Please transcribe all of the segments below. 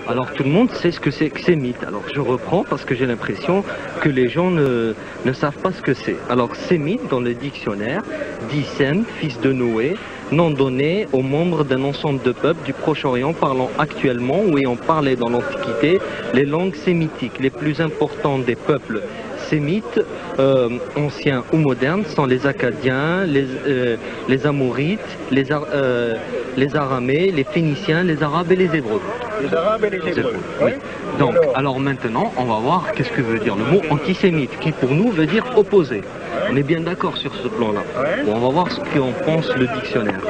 Alors tout le monde sait ce que c'est que sémite. Alors je reprends parce que j'ai l'impression que les gens ne savent pas ce que c'est. Alors sémite dans le dictionnaire dit Sem, fils de Noé, nom donné aux membres d'un ensemble de peuples du Proche-Orient parlant actuellement ou ayant parlé dans l'Antiquité les langues sémitiques. Les plus importantes des peuples sémites, anciens ou modernes, sont les Acadiens, les Amorites, les Aramais, les Phéniciens, les Arabes et les Hébreux. Les Arabes et les Hébreux. Oui. Donc, alors maintenant, on va voir qu'est-ce que veut dire le mot antisémite, qui pour nous veut dire opposé. On est bien d'accord sur ce plan-là. Bon, on va voir ce qu'en pense le dictionnaire.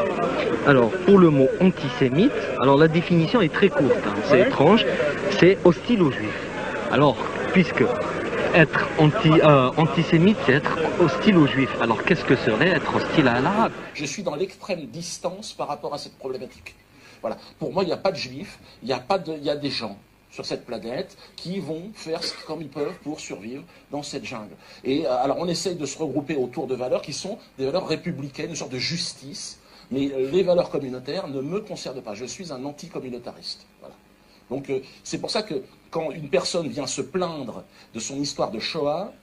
Alors, pour le mot antisémite, alors la définition est très courte, hein, c'est étrange, c'est hostile aux Juifs. Alors, puisque être antisémite, c'est être hostile aux Juifs. Alors, qu'est-ce que serait être hostile à l'arabe? Je suis dans l'extrême distance par rapport à cette problématique. Voilà. Pour moi, il n'y a pas de Juifs, il y a des gens sur cette planète qui vont faire comme ils peuvent pour survivre dans cette jungle. Et alors, on essaye de se regrouper autour de valeurs qui sont des valeurs républicaines, une sorte de justice, mais les valeurs communautaires ne me concernent pas. Je suis un anticommunautariste. Voilà. Donc, c'est pour ça que quand une personne vient se plaindre de son histoire de Shoah,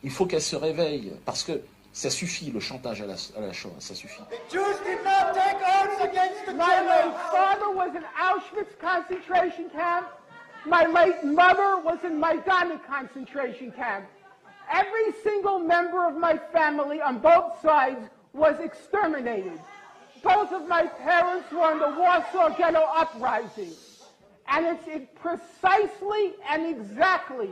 il faut qu'elle se réveille, parce que ça suffit, le chantage à la Shoah, ça suffit. My late father was in Auschwitz concentration camp. My late mother was in Majdanek concentration camp. Every single member of my family on both sides was exterminated. Both of my parents were in the Warsaw Ghetto Uprising. And it's precisely and exactly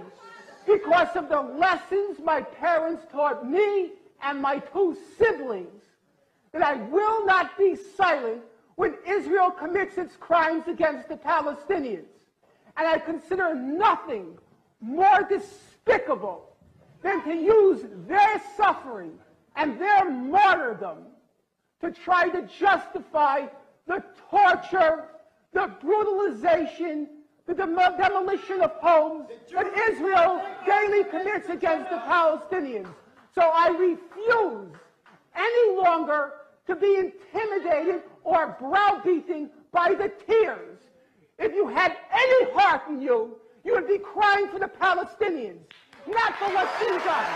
because of the lessons my parents taught me and my two siblings that I will not be silent when Israel commits its crimes against the Palestinians. And I consider nothing more despicable than to use their suffering and their martyrdom to try to justify the torture, the brutalization, the demolition of homes that Israel daily commits against the Palestinians. So I refuse any longer to be intimidated or browbeaten by the tears. If you had any heart in you, you would be crying for the Palestinians, not for what's been done.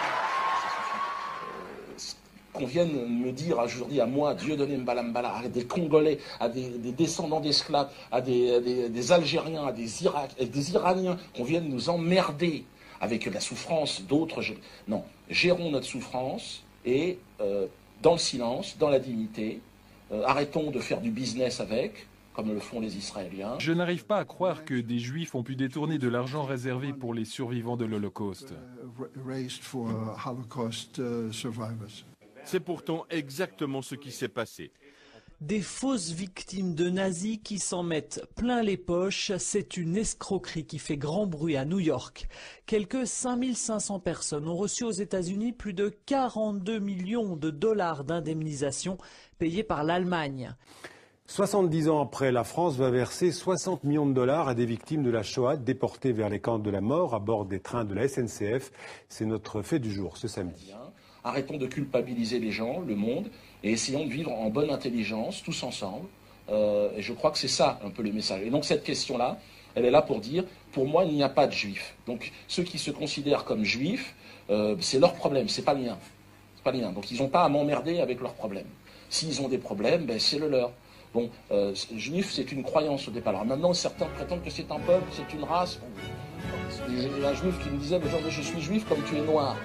Qu'on vienne me dire aujourd'hui à moi, Dieudonné Mbalambala, à des Congolais, à des descendants d'esclaves, à des Algériens, à des Iraniens, qu'on vienne nous emmerder avec la souffrance d'autres. Non, gérons notre souffrance et dans le silence, dans la dignité, arrêtons de faire du business avec, comme le font les Israéliens. Je n'arrive pas à croire que des Juifs ont pu détourner de l'argent réservé pour les survivants de l'Holocauste. C'est pourtant exactement ce qui s'est passé. Des fausses victimes de nazis qui s'en mettent plein les poches, c'est une escroquerie qui fait grand bruit à New York. Quelques 5500 personnes ont reçu aux États-Unis plus de 42 millions de dollars d'indemnisation payés par l'Allemagne. 70 ans après, la France va verser 60 millions de dollars à des victimes de la Shoah déportées vers les camps de la mort à bord des trains de la SNCF. C'est notre fait du jour ce samedi. Arrêtons de culpabiliser les gens, le monde, et essayons de vivre en bonne intelligence, tous ensemble. Et je crois que c'est ça un peu le message. Et donc cette question-là, elle est là pour dire, pour moi, il n'y a pas de juifs. Donc ceux qui se considèrent comme juifs, c'est leur problème, c'est pas le mien. C'est pas le mien. Donc ils n'ont pas à m'emmerder avec leurs problèmes. S'ils ont des problèmes, ben, c'est le leur. Bon, juif, c'est une croyance au départ. Alors maintenant, certains prétendent que c'est un peuple, c'est une race. Il y a un juif qui me disait, je suis juif comme tu es noir.